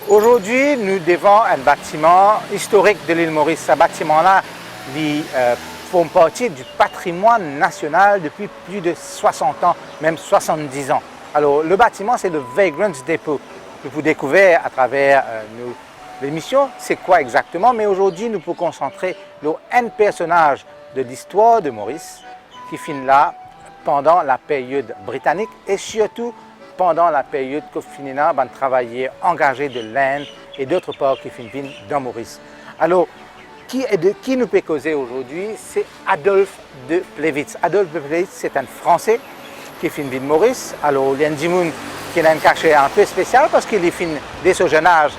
Aujourd'hui, nous devons un bâtiment historique de l'île Maurice. Ce bâtiment-là forme partie du patrimoine national depuis plus de 60 ans, même 70 ans. Alors, le bâtiment, c'est le Vagrants Depot que vous découvrez à travers l'émission. C'est quoi exactement? Mais aujourd'hui, nous pouvons concentrer sur un personnage de l'histoire de Maurice qui finit là pendant la période britannique et surtout pendant la période que finina ban travailleurs engagés de l'Inde et d'autres parts qui finissent dans Maurice. Alors, qui nous peut causer aujourd'hui? C'est Adolphe de Plevitz. Adolphe de Plevitz, c'est un Français qui finit de Maurice. Alors, il y a un Dimoun qui a un cachet un peu spécial parce qu'il est fini dès son jeune âge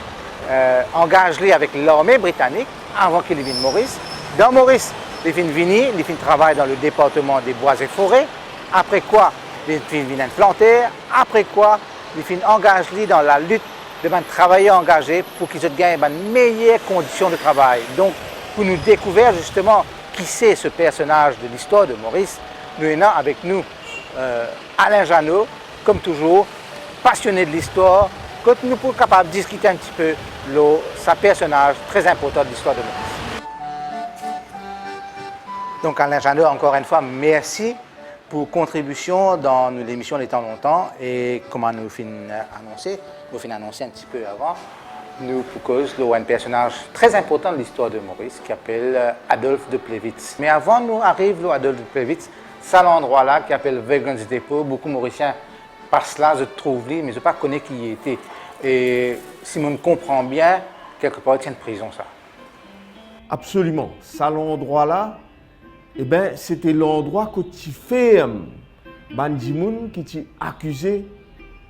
engagé avec l'armée britannique avant qu'il vienne de Maurice. Dans Maurice, il finit vini, il finit travailler dans le département des bois et forêts. Après quoi, il finit implanter. Après quoi, il finit engagé dans la lutte de travailleurs engagés pour qu'ils gagnent de meilleures conditions de travail. Donc, pour nous découvrir justement qui c'est ce personnage de l'histoire de Maurice, nous avons avec nous Alain Jeannot, comme toujours, passionné de l'histoire, que nous sommes capables de discuter un petit peu de ce personnage très important de l'histoire de Maurice. Donc Alain Jeannot, encore une fois, merci pour contribution dans l'émission Les Temps Longtemps et comment nous finissons annoncer un petit peu avant. Nous proposons un personnage très important de l'histoire de Maurice qui s'appelle Adolphe de Plevitz. Mais avant nous arrive Adolphe de Plevitz, c'est l'endroit-là qui s'appelle Vagrants Depot. Beaucoup de Mauriciens passent là, je trouve, mais je ne pas connais qui y était. Et si on comprend bien, quelque part, il y a une prison, ça. Absolument. Ça, l'endroit-là, eh ben, c'était l'endroit que tu fais Bandimoun qui t'est accusé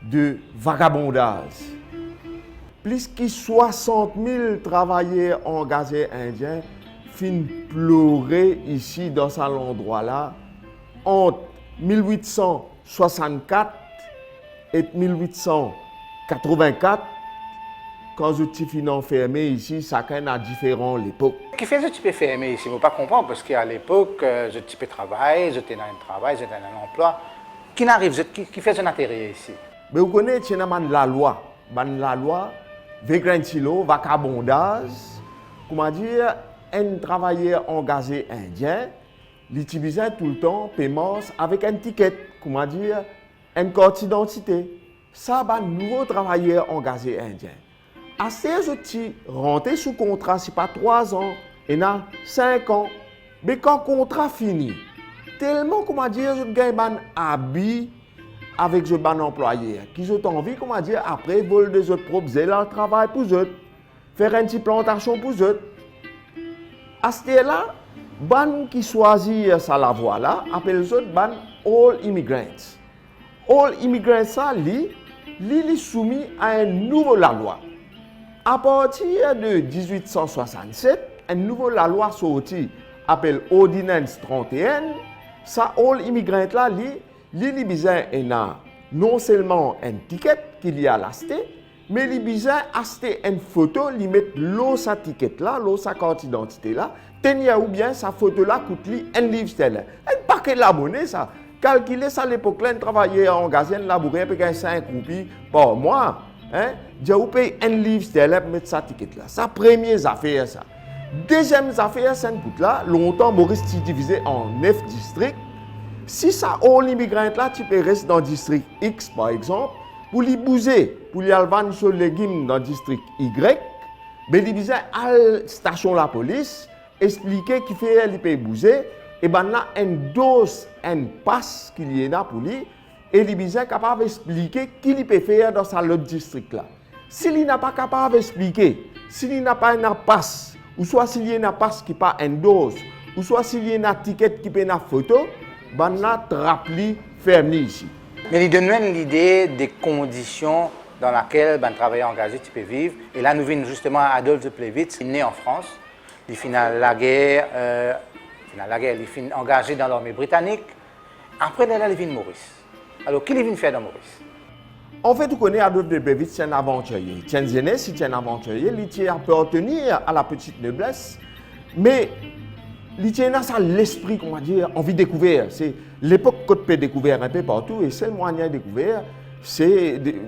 de vagabondage. Plus que 60 000 travailleurs engagés indiens finissent pleurer ici dans cet endroit-là entre 1864 et 1884. Quand je suis enfermé ici, chacun a différent l'époque. Qui fait que tu peux fermer ici? Je ne peux pas comprendre parce qu'à l'époque, je peux travailler, j'étais dans un travail, j'étais dans un emploi. Qui n'arrive, qui fait son intérêt ici? Mais vous connaissez la loi. La loi, vagrantilo, vagabondage, comment dire, un travailleur engagé indien, il utilisait tout le temps paiement avec un ticket, comment dire, une carte d'identité. Ça, c'est un nouveau travailleur engagé indien. Assez, je suis rentré sous contrat, ce n'est pas 3 ans, et là, 5 ans. Mais quand le contrat finit, tellement, comment dire, je gagne un habit avec ce ban employé, qui ont envie, comment dire, après, voler des autres propres, leur travail pour eux, faire une petite plantation pour eux. À ce là ban qui choisit ça la voie là, appelle les autres ban all immigrants. All immigrants, ça, li soumis à une nouvelle loi. À partir de 1867, une nouvelle loi sortie, appelle Ordinance 31, ça, all immigrants là, li besoin non seulement un ticket qu'il y a à l'acheter, mais il besoin acheter une photo, lui mettre sa ticket là, sa carte d'identité là, tenir ou bien sa photo là coûte lui un livre sterling. Un paquet de la monnaie ça. Calculer ça à l'époque là, un travailleur engagé, un laboureur, paye 5 roupies par mois. Hein? J'ai payé un livre sterling pour mettre sa ticket là. Ça, première affaire ça. Deuxième affaire, c'est que là, longtemps, Maurice s'est divisé en 9 districts. Si ça, all immigrant là, tu peux rester dans le district X par exemple, pour les bouger, pour les aller vendre sur les légumes dans le district Y, mais il besoin à la station de la police, expliquer qui fait les pays bouger, et ben là, une dose, un passe qu'il y a pour lui, et il besoin capable d'expliquer qui il peut faire dans sa l'autre district là. S'il n'est pas capable d'expliquer, s'il n'a pas un passe, ou soit s'il y a un passe qui pas une dose, ou soit s'il y a un ticket qui peut une photo, ben là, trappe-li, ferme-li ici. Mais il donne l'idée des conditions dans lesquelles un travailleur engagé tu peux vivre. Et là, nous venons justement à Adolphe de Plevitz, il est né en France. Il finit la guerre, il finit engagé dans l'armée britannique. Après, il vient de Maurice. Alors, qu'est-ce qu'il vient faire dans Maurice? En fait, vous connaissez Adolphe de Plevitz, c'est un aventurier. C'est un jeunesse, c'est un aventurier. Il tient à appartenir à la petite noblesse. Mais il tient à l'esprit, comment dire, envie de découvrir. C'est l'époque qu'on peut découvrir un peu partout. Et c'est le moyen de découvrir, c'est des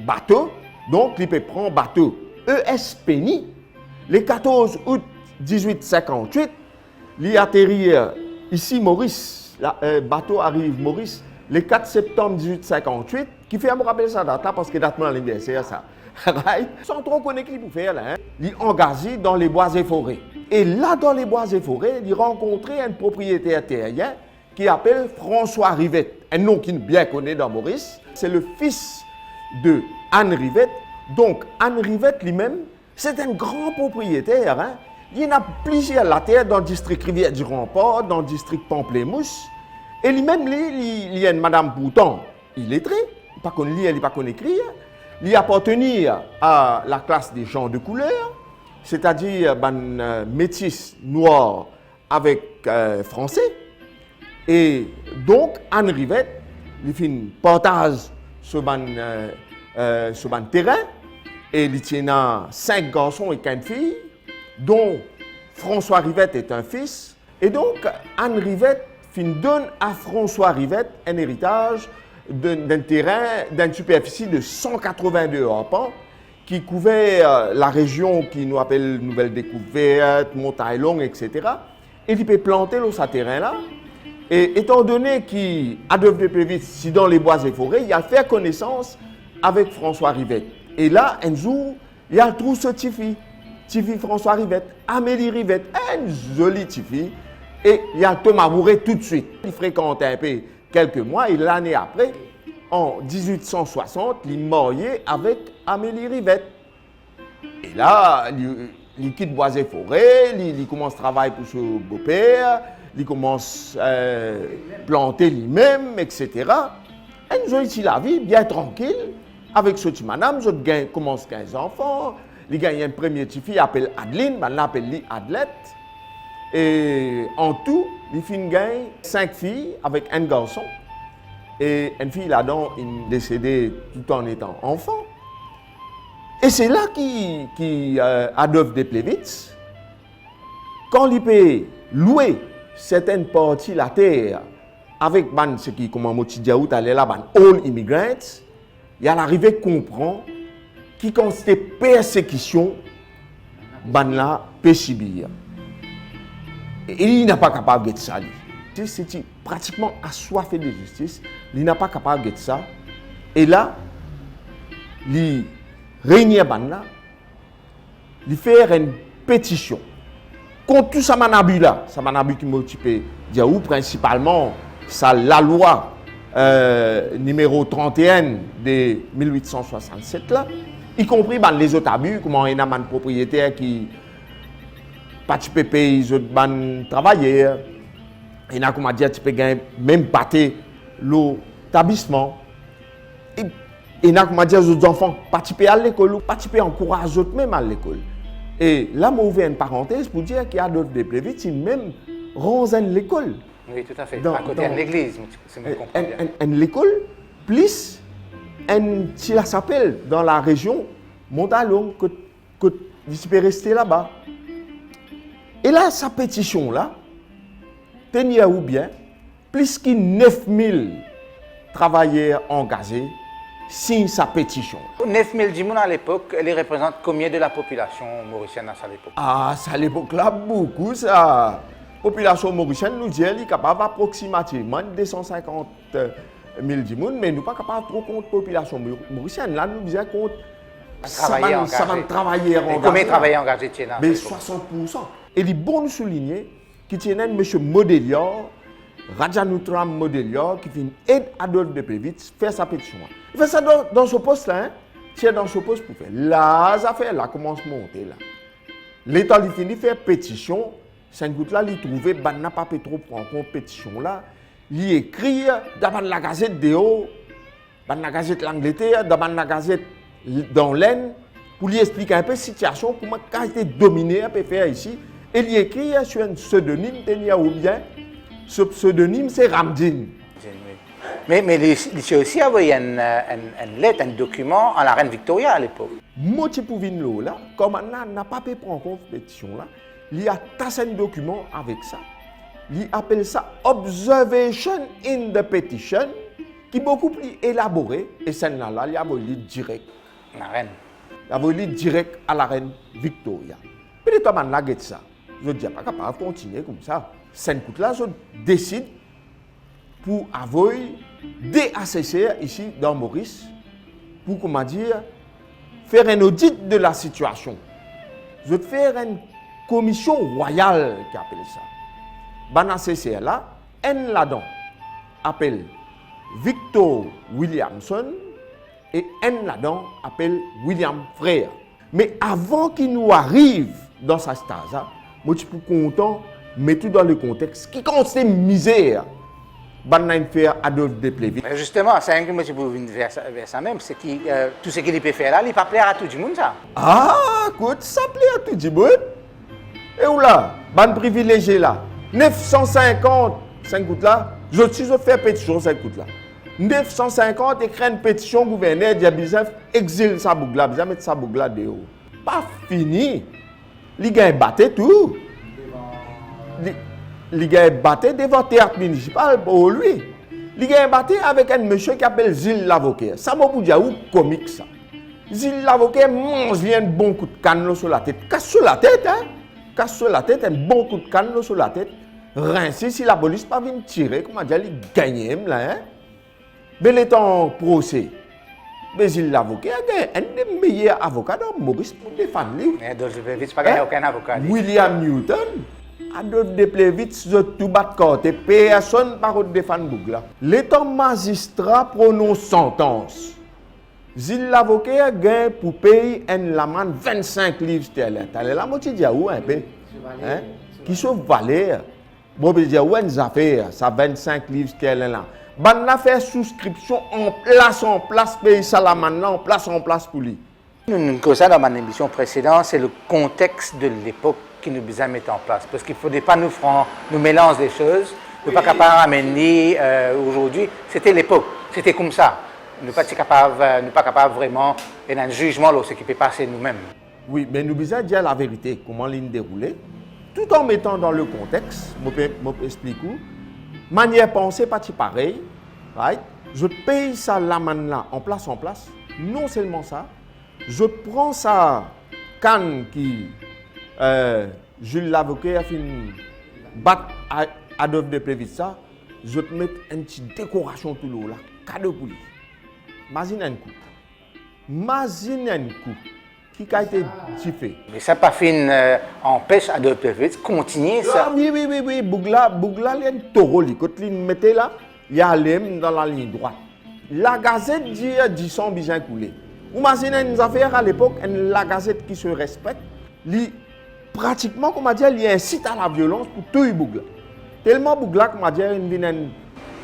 bateaux. Donc, il peut prendre bateau ES Penny. Le 14 août 1858, il atterrit ici Maurice. Le bateau arrive Maurice le 4 septembre 1858. Qui fait me rappeler ça date là parce que date mon anniversaire ça. Right? Sans trop connaître pour faire là. Il est engagé dans les bois et forêts. Et là, dans les bois et forêts, il rencontrait un propriétaire terrien qui appelle François Rivette, un nom qu'il bien connaît dans Maurice. C'est le fils de Anne Rivette. Donc, Anne Rivette lui-même, c'est un grand propriétaire. Hein? Il y en a plusieurs la terre dans le district Rivière du Rempart, dans le district Pamplemousse. Et lui-même, il y a une madame Bouton, illettrée, il ne pas qu'on lire, il ne pas qu'on écrire. Il appartenait à la classe des gens de couleur, c'est-à-dire métis noir avec français. Et donc, Anne Rivette, il fait un partage sur ce terrain et il tient 5 garçons et 15 filles, dont François Rivette est un fils. Et donc, Anne Rivette donne à François Rivette un héritage d'un terrain d'une superficie de 182 arpents qui couvrait la région qui nous appelle Nouvelle Découverte, Montagne Longue, etc. Et il peut planter ce terrain-là. Et étant donné qu'Adolphe de Plevitz, si dans les bois et forêts, il a fait connaissance avec François Rivette. Et là, un jour, il a trouvé ce Tiffy François Rivette, Amélie Rivette, une jolie Tiffy. Et il a Thomas Bourré tout de suite. Il fréquente un peu quelques mois et l'année après, en 1860, il est marié avec Amélie Rivette. Et là, il quitte bois et forêt, il commence à travailler pour son beau-père, il commence à planter lui-même, etc. Et nous avons ici la vie bien tranquille, avec ce petit madame, il commence 15 enfants, il gagne un premier petit fille, il appelle Adeline, il l'appelle Adelette. Et en tout, il finit gagne 5 filles avec un garçon. Et une fille là-dedans, il est décédé tout en étant enfant. Et c'est là qu'Adolphe de Plevitz, quand il peut louer certaines parties de la terre avec ce qui, comme on dit, all immigrants, il a arrivé à comprendre qui consistait persécution, là, péchibir. Et il n'est pas capable de ça. C'est pratiquement assoiffé de justice. Il n'est pas capable de ça. Et là, il réunit Banna, il fait une pétition contre tout ça manabu là. Ça manabu qui m'occupe Diaou, principalement la loi numéro 31 de 1867 là, y compris les autres abus, comme il y a un propriétaire qui pas tu peux payer les autres travailleurs. Il y a comme dire tu peux gagner même pâté l'établissement. Et il y a comme dire aux autres enfants pas tu peux aller à l'école ou pas tu peux encourager les autres même à l'école. Et là, je ouvert une parenthèse pour dire qu'il y a d'autres de Plevitz qui même renseignent l'école. Oui, tout à fait. À côté de l'église, si vous comprenez bien. L'école, plus, si ça s'appelle dans la région Montalon, que tu peux rester là-bas. Et là, sa pétition-là, tenir ou bien, plus que 9000 travailleurs engagés signent sa pétition. 9000 Jimoun à l'époque, elle représente combien de la population mauricienne à l'époque? Ah, ça à l'époque-là, beaucoup, ça. La population mauricienne, nous dit, elle est capable approximativement 250 000 Jimoun, mais nous ne sommes pas capables de compter la population mauricienne. Là, nous disons compte travailleurs engagés. Combien de travailleurs engagés tiennent? Mais 60%. Et il est bon de souligner qu'il y a un monsieur Modelior, Rajanutram Modelior, qui fait une aide à Adolphe de Plevitz, faire sa pétition. Il fait ça dans ce poste-là, hein? C'est dans ce poste pour faire. Là, les affaires là commencent à monter. Là. L'État il finit faire pétition. Saint-Goutte-là, il trouvait qu'il n'a pas trop prendre en compte pétition là. Il écrit dans la gazette Déo, dans la gazette l'Angleterre, dans la gazette dans l'Aisne, pour lui expliquer un peu la situation, comment il a été dominé, à faire ici. Et il écrit sur un pseudonyme, ou bien, ce pseudonyme c'est Ramdin. Mais il a aussi envoyé une lettre, un document à la reine Victoria à l'époque. Moti Pouvinlo, là, comme on n'a pas pu prendre en compte cette pétition là, il y a tassé un document avec ça. Il appelle ça Observation in the Petition, qui est beaucoup plus élaboré. Et celle-là, il y a dit direct. La reine. La volée direct à la reine Victoria. Peut-être que là, ça. Je dis pas capable de continuer comme ça. Saint-Coupe là, je décide pour avoir des assesseurs ici dans Maurice pour, comment dire, faire un audit de la situation. Je vais faire une commission royale qui appelle ça. Ban assesseur là, un là-dedans appelle Victor Williamson et un là-dedans appelle William Frère. Mais avant qu'il nous arrive dans sa stase, moi je suis content mettre tout dans le contexte qui compte c'est misère. Banane faire Adolphe Desplevitte. Justement, c'est un que moi je peux venir vers ça même, c'est que tout ce qu'il peut faire là, il ne peut pas plaire à tout le monde ça. Ah, écoute, ça plaît à tout le monde. Et où là, ban privilégié là, 950, 5 gouttes là, je fais pétition 5 gouttes là. 950 écrit une pétition gouverneur Diabizef exile sa bougla, bizarre mettre sa bougla dehors. Pas fini. Les gars battent tout. Les gars battent devant le théâtre municipal pour lui. Les gars battent avec un monsieur qui s'appelle Zil l'avocat. Ça m'a dit où comique ça. Zil l'avocat mange un bon coup de canne sur la tête. Casse sur la tête, hein. Casse sur la tête, un bon coup de canne sur la tête. Rincer si la police pas vient tirer, comment dire, il gagne là, hein. Mais les temps procès. Mais Zil l'avocat est un des meilleurs avocats dans Maurice pour défendre lui. Mais Adolphe Desplevitte, pas gagné aucun avocat. William Newton. Adolphe Desplevitte, je tout bat côté, personne par contre défendre Bougla. L'état magistrat prononce sentence. Zil l'avocat gagne pour payer une amende 25 livres sterling. T'as la moitié de où un peu? Hein? Qui sauve valeur. Bon, je dis, où une affaire, ça 25 livres sterling là. Ban a fait souscription en place, payer ça la maintenant, en place pour lui. Nous ça dans ma émission précédente, c'est le contexte de l'époque qui nous a mis en place. Parce qu'il ne faudrait pas nous mélanger les choses. Nous ne sommes pas capables d'amener aujourd'hui. C'était l'époque. C'était comme ça. Nous ne sommes pas capables vraiment d'un jugement sur ce qui peut passer nous-mêmes. Oui, mais nous devons dire la vérité, comment l'île déroulée, tout en mettant dans le contexte, je peux expliquer, manière pensée, pas pareil, right? Je paye ça là maintenant en place, non seulement ça, je prends ça canne qui Jules l'avocat a fini battre Adolphe Desplevitte ça, je te mets une petite décoration tout l'eau là, cadeau pour lui. Imagine un coup qui a été fait. Mais ça pas fin empêche Adolphe Desplevitte de continuer ça. Ah, oui, Bougla, il y a un taureau, quand il mettait là, il y a l'aime dans la ligne droite. La gazette dit son bien coulé. Vous imaginez une affaire à l'époque, la gazette qui se respecte, pratiquement, comment dire, il incite à la violence pour tout le Bougla. Tellement Bougla, comment dire, il vient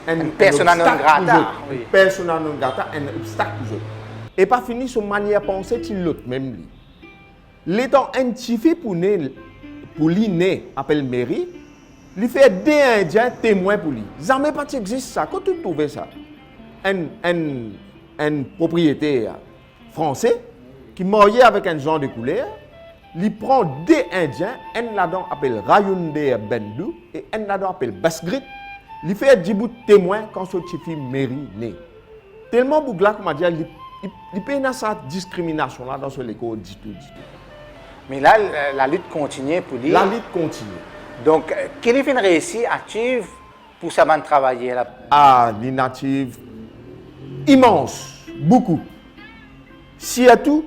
un persona non grata. Oui. Persona non grata, un obstacle pour eux. Et pas fini sur manière pensée, il l'autre même lui. L'étant identifié pour lui, appelle mairie, il fait des Indiens témoins pour lui. Jamais pas existe ça. Quand tu trouves ça, un propriétaire français qui marié avec un genre de couleur, il prend des Indiens, un là-dedans appelle Rayunde Bendu et un là-dedans appelle Basgrit. Il fait 10 bouts de témoins quand ce petit mairie né. Tellement Bougla, comme dit, il peut y avoir cette discrimination là dans ce l'école dit tout. Mais là, la lutte continue pour lui. La lutte continue. Donc, quelle est une réussite active pour ça de travailler là? Ah, l'inactive immense, beaucoup. Surtout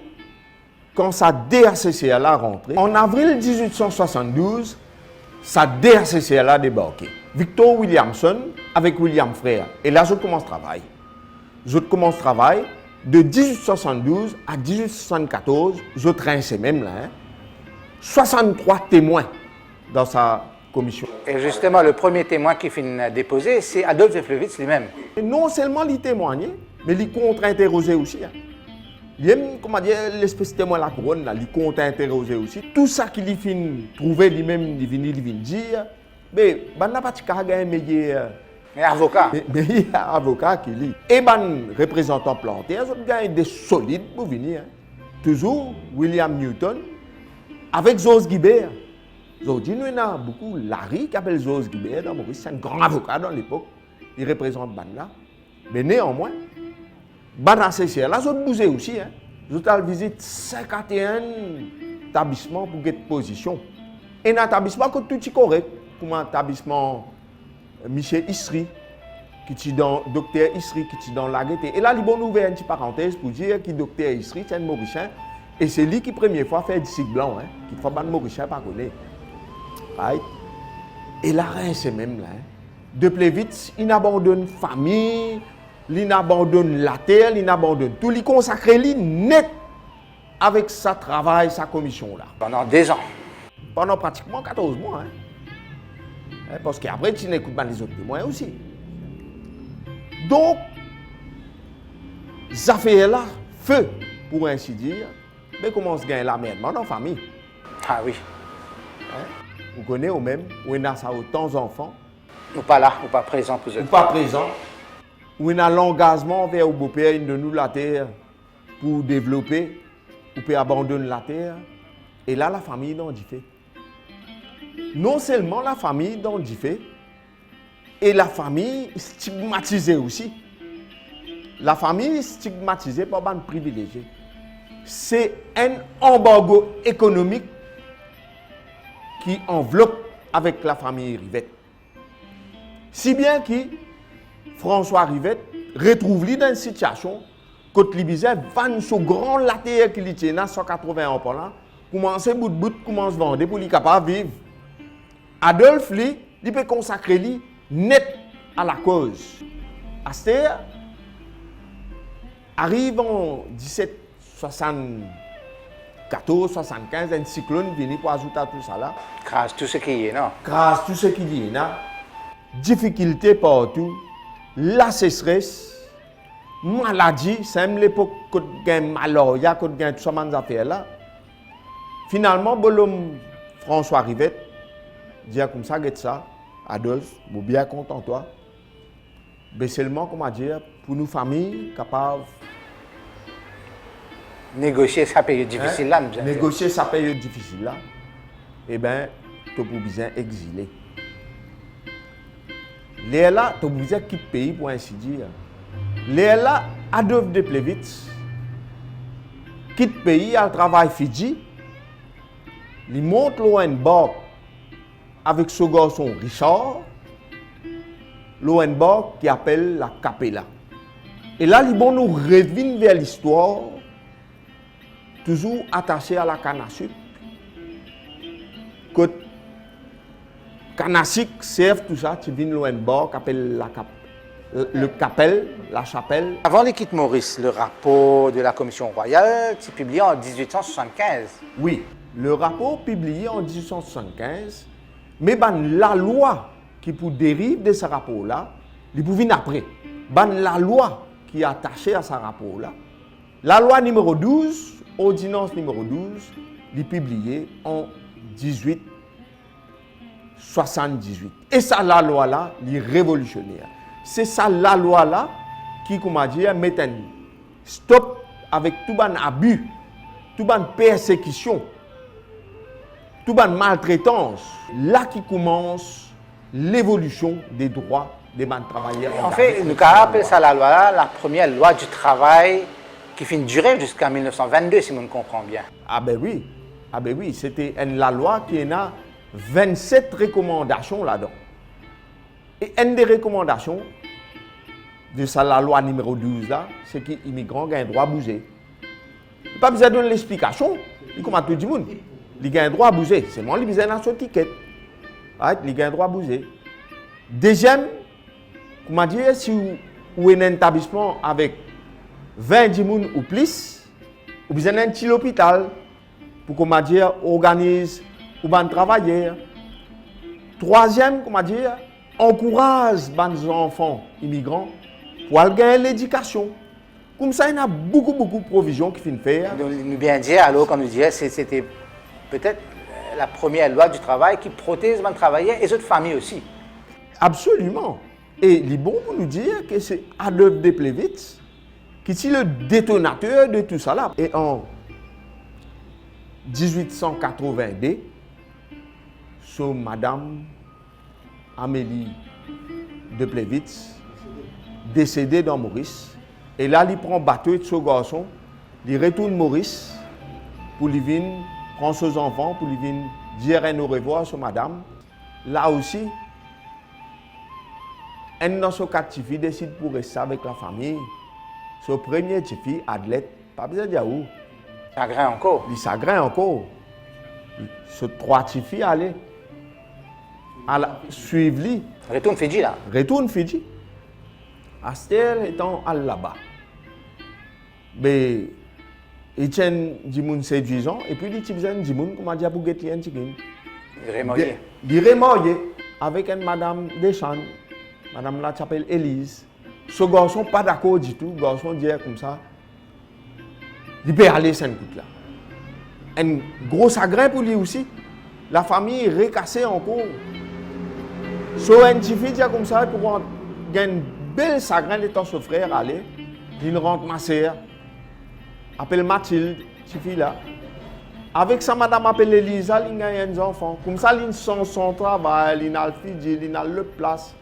quand sa DACCL a rentré. En avril 1872, sa DACCL a débarqué. Victor Williamson avec William Frère. Et là, je commence le travail. Je commence le travail de 1872 à 1874. Je trince même là. 63 témoins dans sa commission. Et justement, le premier témoin qui finit déposé, c'est Adolphe Desplevitte lui-même. Et non seulement il témoignait, mais il contre-interrogé aussi. Il aime, comment dire, l'espèce de témoin de la couronne, il contre-interrogé aussi. Tout ça qu'il finit trouver lui-même, il vient dire. Mais il n'a pas de meilleur. Mais avocat. Mais il y a un avocat qui lit. Et les représentants plantés, ils ont gagné des solides pour venir. Toujours William Newton avec Jos Guibert. Aujourd'hui, nous avons beaucoup Larry qui appelle Jos Guibert dans Maurice. C'est un grand avocat dans l'époque. Il représente Banla. Mais néanmoins, Banla CCR, là, ils ont bougé aussi. je t'ai visité 51 établissements pour cette position. Et un établissement qui est tout correct, comme un établissement Michel Isri, qui est dans docteur Isri, qui est dans la Gaîté. Et là, il bon ouvert une petite parenthèse pour dire que docteur Isri, c'est un Mauricien. Et c'est lui qui, première fois, fait du cycle blanc, hein, qui ne fait pas de Mauricien, pas connaître. Right? Et la reine, c'est même là. Hein. De plus vite, il abandonne la famille, il abandonne la terre, il abandonne tout. Il consacre lui net avec sa travail, sa commission là. Pendant 2 ans. Pendant pratiquement 14 mois. Hein. Parce qu'après, tu n'écoutes pas les autres témoins aussi. Donc, ça fait là, feu, pour ainsi dire, mais comment se gagne la merde dans la famille. Ah oui. Hein? Vous connaissez au même, où il y a ça autant d'enfants. Ou pas là, ou pas présent pour eux. Ou pas présent. Où il y a l'engagement vers le beau-père, une de nous la terre, pour développer, ou peut abandonner la terre. Et là, la famille n'en dit fait. Non seulement la famille n'en dit fait, et la famille stigmatisée aussi. La famille stigmatisée par un privilégié. C'est un embargo économique qui enveloppe avec la famille Rivette. Si bien que François Rivette retrouve lui dans une situation quand il vend ce grand latéral qu'il tient à 180 ans par là, commence bout de bout, commence à vendre pour lui capable de vivre. Adolphe, lui, il peut consacrer lui net à la cause. Aster arrive en 1774-75, un cyclone vient pour ajouter tout ça là. Grâce à tout ce qui est, non? Grâce à tout ce qui est là. Difficultés partout, la sécheresse, maladie, c'est même l'époque quand il y a malaria, quand il y a tout ça, ces affaires-là. Finalement, l'homme François Rivette dit comme ça, Adolphe, je suis bien content de toi. Mais seulement, comment dire, pour nos familles capables négocier sa période difficile là, nous négocier sa période difficile là, eh bien, tu as besoin d'exiler. Là, tu as besoin de quitter le pays pour ainsi dire. Là, Adolphe de Plevitz quitte le pays, elle travaille Fidji, il monte Lohenborg avec ce garçon Richard, Lohenborg qui appelle la Capella. Et là, il bon nous revient vers l'histoire, toujours attaché à la canne à sucre. Que canne à sucre serve tout ça, tu viens Lohenborg, appelle le Capelle, la chapelle. Avant l'équipe Maurice, le rapport de la Commission royale, c'est publié en 1875. Oui, le rapport publié en 1875, mais la loi qui pour dérive de ce rapport-là, il peut venir après. La loi qui est attachée à ce rapport-là, la loi numéro 12, ordonnance numéro 12, il est publiée en 1878. Et ça, la loi-là, il est révolutionnaire. C'est ça, la loi-là, qui, comment dire, met un stop avec tout ban abus, tout ban persécution, tout ban maltraitance. Là qui commence l'évolution des droits des travailleurs. En fait, nous appelons ça la loi là, la première loi du travail qui finit de durer jusqu'en 1922, si on comprend bien. Ah ben oui, c'était la loi qui a 27 recommandations là-dedans. Et une des recommandations de ça, la loi numéro 12 là, c'est que les immigrants ont un droit à bouger. Il n'y a pas besoin de donner l'explication. Il commence tout le monde. Ils ont un droit à bouger. C'est moi qui ai besoin de son ticket. Ils ont un droit à bouger. Deuxième, comment dire, si vous avez un établissement avec 20 personnes ou plus, vous avez besoin d'un petit hôpital pour, comment dire, organiser ou bien travailler. Troisième, comment dire, encourage les enfants immigrants pour aller gagner l'éducation. Comme ça, il y a beaucoup de provisions qui finissent faire. Nous bien dire, alors, quand nous disait, c'était peut-être la première loi du travail qui protège les travailleurs et les autres familles aussi. Absolument. Et il est bon pour nous dire que c'est Adolphe de Plevitz qui est le détonateur de tout ça là. Et en 1882, sur Madame Amélie de Plevitz, décédée dans Maurice. Et là, il prend bateau de ce garçon, il retourne Maurice pour lui venir prendre ses enfants, pour lui venir dire un au revoir sur madame. Là aussi, un dans ce quatre filles décide pour rester avec la famille. Ce premier fille, Adlette, pas besoin de dire où. Chagrin encore. Il s'agrée encore. Ce trois filles allaient suivre lui. Retourne Fidji là. Retourne Fidji. Astel étant là-bas. Mais Etienne Dimoun séduisant et puis il dit Dimoun comment dire pour gagner un chicken. Il est marié avec une madame Deschamps. Madame là s'appelle Élise. Ce garçon pas d'accord du tout. Le garçon dit comme ça. Il peut aller saint coup là. Un gros chagrin pour lui aussi. La famille est recassée encore. So un petit fille dit comme ça pour gagner un bel chagrin de son frère aller. Il rentre ma sœur. Appelle Mathilde, cette fille là. Avec sa madame appelle Elisa, il y a un enfant. Comme ça, il a son travail, il a le Fidji, il a le place.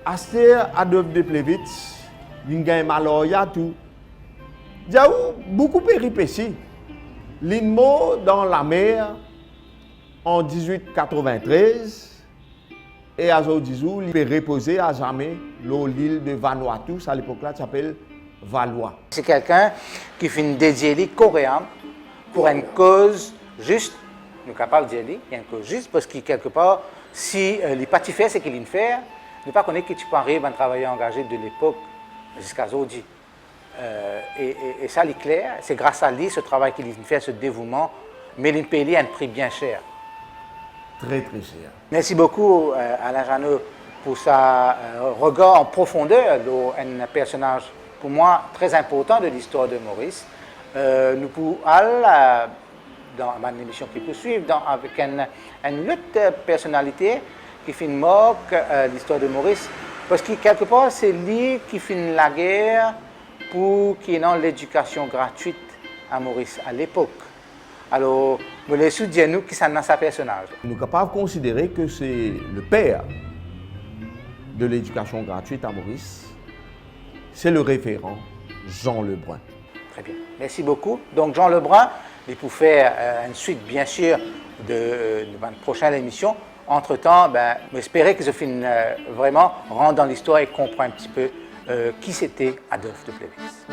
Aster adopte des Plevitz, il a un malheur, il y a tout. Il y a beaucoup de péripéties. L'Inmo dans la mer en 1893 et à Zodizou, il peut reposer à jamais l'île de Vanuatu, à l'époque là, s'appelle Valois. C'est quelqu'un qui finit dédié les Coréens pour une cause juste. Nous sommes capables de dire qu'il y a une cause juste parce que quelque part, si les pas fait ce qu'il fait, ne pas connaître que tu peux arriver à un travailleur engagé de l'époque jusqu'à aujourd'hui. Et ça, c'est clair, c'est grâce à lui, ce travail qu'il fait, ce dévouement, mais il paye un prix bien cher. Très, très cher. Merci beaucoup, Alain Jeannot, pour sa regard en profondeur d'un personnage, pour moi, très important de l'histoire de Maurice. Nous pouvons aller dans une émission qui peut suivre avec une autre personnalité qui fait moque l'histoire de Maurice, parce que quelque part, c'est lui qui finit la guerre pour qu'il y ait l'éducation gratuite à Maurice à l'époque. Alors, vous laissez dire nous qui sont dans ce personnage. Nous sommes capables de considérer que c'est le père de l'éducation gratuite à Maurice. C'est le référent Jean Lebrun. Très bien. Merci beaucoup. Donc, Jean Lebrun, il peut faire une suite, bien sûr, de une prochaine émission. Entre-temps, j'espère que je finis vraiment rentrer dans l'histoire et comprendre un petit peu qui c'était Adolphe de Plevitz.